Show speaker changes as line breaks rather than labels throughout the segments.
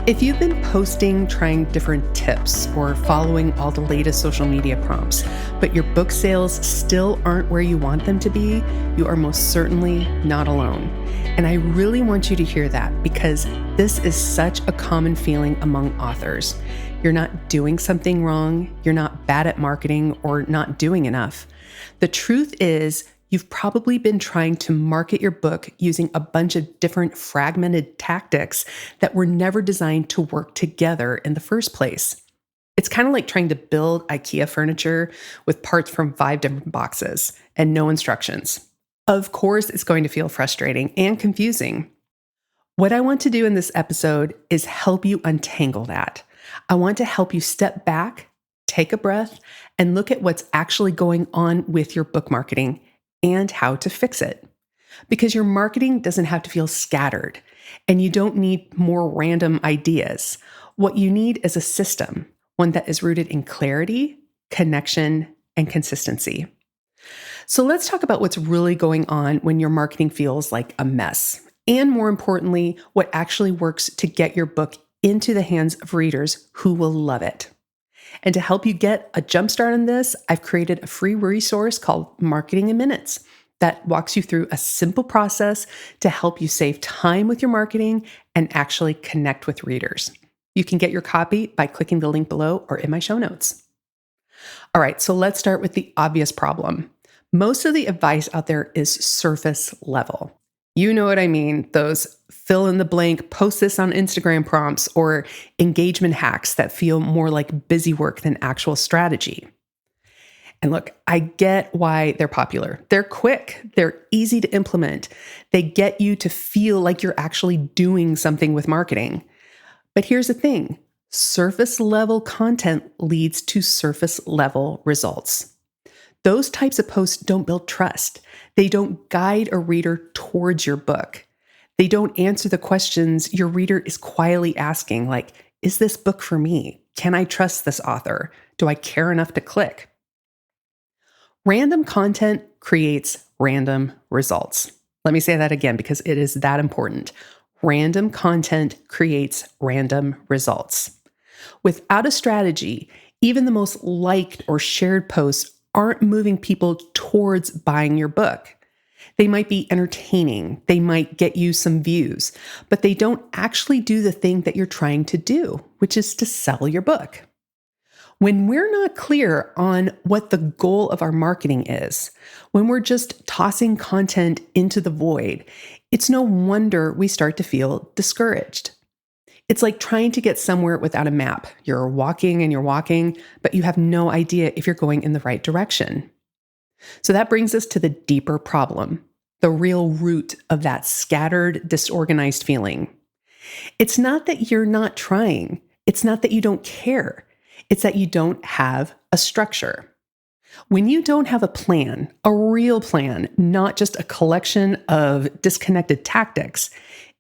If you've been posting, trying different tips, or following all the latest social media prompts, but your book sales still aren't where you want them to be, you are most certainly not alone. And I really want you to hear that because this is such a common feeling among authors. You're not doing something wrong, you're not bad at marketing, or not doing enough. The truth is, you've probably been trying to market your book using a bunch of different fragmented tactics that were never designed to work together in the first place. It's kind of like trying to build IKEA furniture with parts from 5 different boxes and no instructions. Of course, it's going to feel frustrating and confusing. What I want to do in this episode is help you untangle that. I want to help you step back, take a breath, and look at what's actually going on with your book marketing and how to fix it. Because your marketing doesn't have to feel scattered, and you don't need more random ideas. What you need is a system, one that is rooted in clarity, connection, and consistency. So let's talk about what's really going on when your marketing feels like a mess, and more importantly, what actually works to get your book into the hands of readers who will love it. And to help you get a jumpstart on this, I've created a free resource called Marketing in Minutes that walks you through a simple process to help you save time with your marketing and actually connect with readers. You can get your copy by clicking the link below or in my show notes. All right, so let's start with the obvious problem. Most of the advice out there is surface level. You know what I mean, those fill in the blank, post this on Instagram prompts or engagement hacks that feel more like busy work than actual strategy. And look, I get why they're popular. They're quick, they're easy to implement. They get you to feel like you're actually doing something with marketing. But here's the thing, surface level content leads to surface level results. Those types of posts don't build trust. They don't guide a reader towards your book. They don't answer the questions your reader is quietly asking, like, is this book for me? Can I trust this author? Do I care enough to click? Random content creates random results. Let me say that again because it is that important. Random content creates random results. Without a strategy, even the most liked or shared posts aren't moving people towards buying your book. They might be entertaining, they might get you some views, but they don't actually do the thing that you're trying to do, which is to sell your book. When we're not clear on what the goal of our marketing is, when we're just tossing content into the void, it's no wonder we start to feel discouraged. It's like trying to get somewhere without a map. You're walking, but you have no idea if you're going in the right direction. So that brings us to the deeper problem, the real root of that scattered, disorganized feeling. It's not that you're not trying. It's not that you don't care. It's that you don't have a structure. When you don't have a plan, a real plan, not just a collection of disconnected tactics,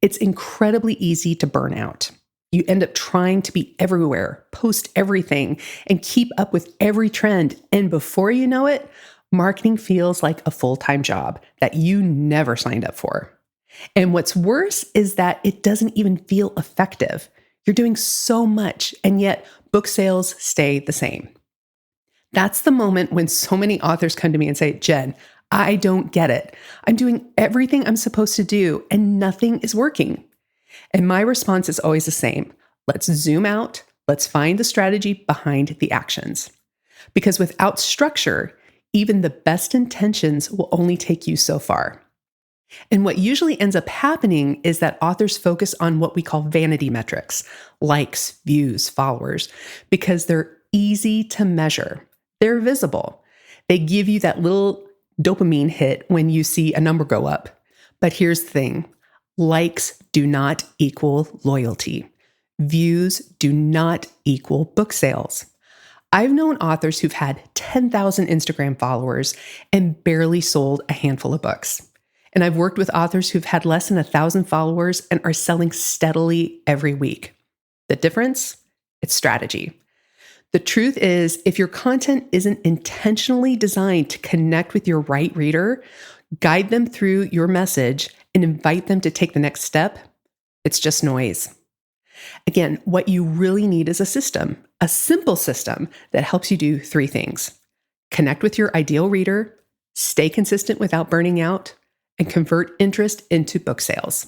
it's incredibly easy to burn out. You end up trying to be everywhere, post everything, and keep up with every trend. And before you know it, marketing feels like a full-time job that you never signed up for. And what's worse is that it doesn't even feel effective. You're doing so much, and yet book sales stay the same. That's the moment when so many authors come to me and say, Jen, I don't get it. I'm doing everything I'm supposed to do and nothing is working. And my response is always the same. Let's zoom out. Let's find the strategy behind the actions. Because without structure, even the best intentions will only take you so far. And what usually ends up happening is that authors focus on what we call vanity metrics, likes, views, followers, because they're easy to measure. They're visible. They give you that little dopamine hit when you see a number go up. But here's the thing. Likes do not equal loyalty. Views do not equal book sales. I've known authors who've had 10,000 Instagram followers and barely sold a handful of books. And I've worked with authors who've had less than 1,000 followers and are selling steadily every week. The difference? It's strategy. The truth is, if your content isn't intentionally designed to connect with your right reader, guide them through your message, and invite them to take the next step, it's just noise. Again, what you really need is a system, a simple system that helps you do three things: connect with your ideal reader, stay consistent without burning out, and convert interest into book sales.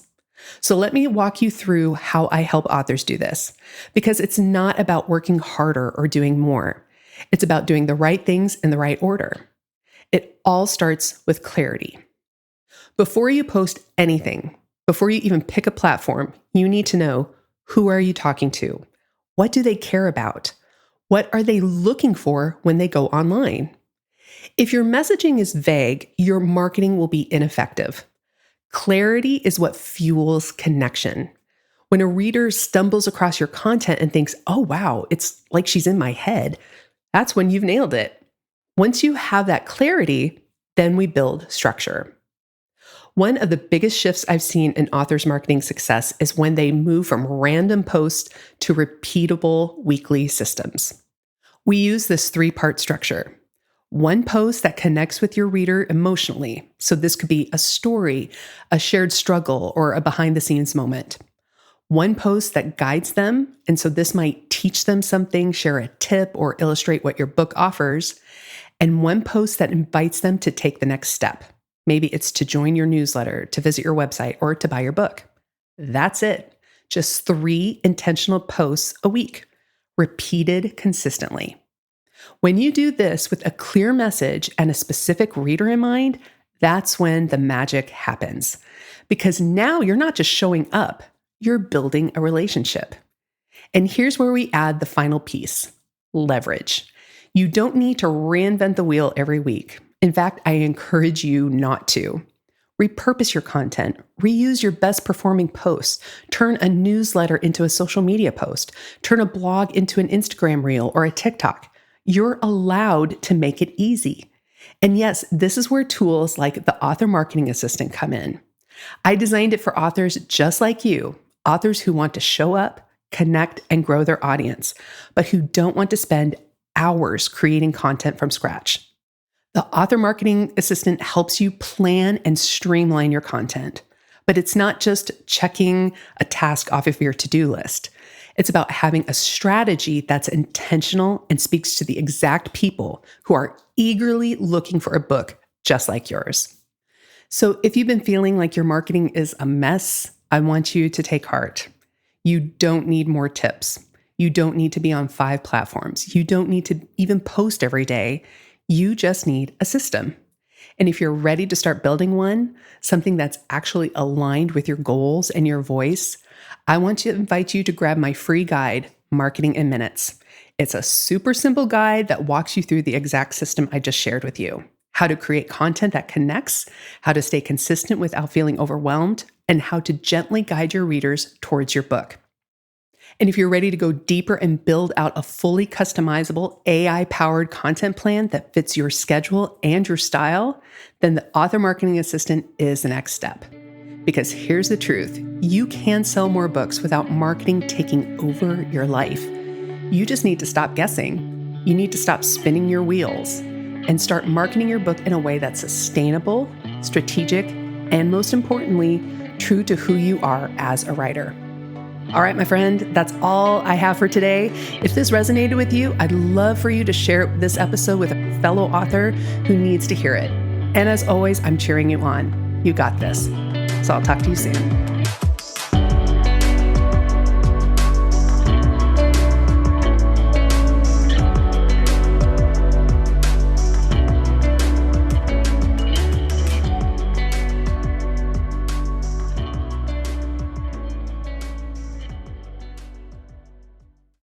So let me walk you through how I help authors do this, because it's not about working harder or doing more. It's about doing the right things in the right order. It all starts with clarity. Before you post anything, before you even pick a platform, you need to know, who are you talking to? What do they care about? What are they looking for when they go online? If your messaging is vague, your marketing will be ineffective. Clarity is what fuels connection. When a reader stumbles across your content and thinks, oh wow, it's like she's in my head, that's when you've nailed it. Once you have that clarity, then we build structure. One of the biggest shifts I've seen in authors' marketing success is when they move from random posts to repeatable weekly systems. We use this three-part structure. One post that connects with your reader emotionally. So this could be a story, a shared struggle, or a behind-the-scenes moment. One post that guides them, and so this might teach them something, share a tip, or illustrate what your book offers. And one post that invites them to take the next step. Maybe it's to join your newsletter, to visit your website, or to buy your book. That's it. Just 3 intentional posts a week, repeated consistently. When you do this with a clear message and a specific reader in mind, that's when the magic happens. Because now you're not just showing up, you're building a relationship. And here's where we add the final piece: leverage. You don't need to reinvent the wheel every week. In fact, I encourage you not to. Repurpose your content, reuse your best performing posts, turn a newsletter into a social media post, turn a blog into an Instagram reel or a TikTok. You're allowed to make it easy. And yes, this is where tools like the Author Marketing Assistant come in. I designed it for authors just like you, authors who want to show up, connect, and grow their audience, but who don't want to spend hours creating content from scratch. The Author Marketing Assistant helps you plan and streamline your content, but it's not just checking a task off of your to-do list. It's about having a strategy that's intentional and speaks to the exact people who are eagerly looking for a book just like yours. So if you've been feeling like your marketing is a mess, I want you to take heart. You don't need more tips. You don't need to be on 5 platforms. You don't need to even post every day. You just need a system. And if you're ready to start building one, something that's actually aligned with your goals and your voice, I want to invite you to grab my free guide, Marketing in Minutes. It's a super simple guide that walks you through the exact system I just shared with you: how to create content that connects, how to stay consistent without feeling overwhelmed, and how to gently guide your readers towards your book. And if you're ready to go deeper and build out a fully customizable AI-powered content plan that fits your schedule and your style, then the Author Marketing Assistant is the next step. Because here's the truth: you can sell more books without marketing taking over your life. You just need to stop guessing. You need to stop spinning your wheels and start marketing your book in a way that's sustainable, strategic, and most importantly, true to who you are as a writer. All right, my friend, that's all I have for today. If this resonated with you, I'd love for you to share this episode with a fellow author who needs to hear it. And as always, I'm cheering you on. You got this. So I'll talk to you soon.